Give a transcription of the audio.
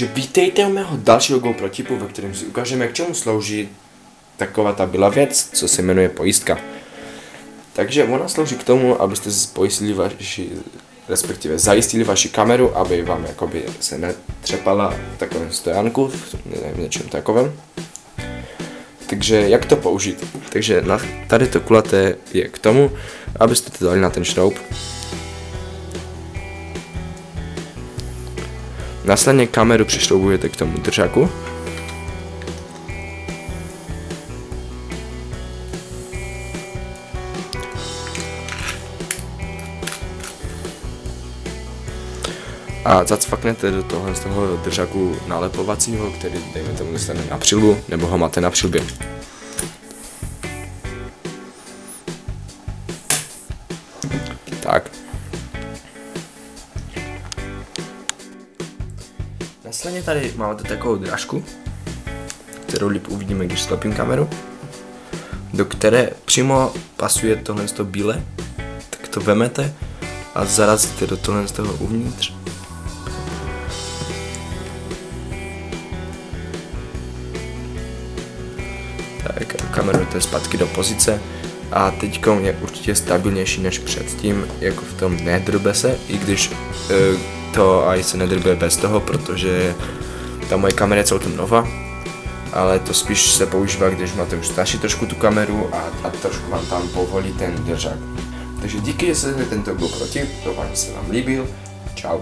Takže vítejte u mého dalšího GoPro tipu, ve kterém si ukážeme, k čemu slouží taková ta byla věc, co se jmenuje pojistka. Takže ona slouží k tomu, abyste pojistili respektive zajistili vaši kameru, aby vám jakoby se netřepala v takovém stojánku, v něčem takovém. Takže jak to použít? Takže tady to kulaté je k tomu, abyste to dali na ten šroub. Následně kameru přišroubujete k tomu držáku. A zacvaknete do toho z toho držáku nalepovacího, který dejme tomu dostane na přilbu, nebo ho máte na přilbě. Tak. Následně tady máte takovou drážku, kterou líp uvidíme, když sklepím kameru, do které přímo pasuje tohle bílé, tak to vemete a zarazíte do tohle z toho uvnitř. Tak a kameru dáte zpátky do pozice a teď je určitě stabilnější než předtím, jako v tom nedrbe se, i když to aj se nedrbe bez toho, protože ta moje kamera je celkem nová, ale to spíš se používá, když máte už starší trošku tu kameru a trošku vám tam povolí ten držák. Takže díky, že jste tento GoPro tip, doufám, že se vám líbil. Čau.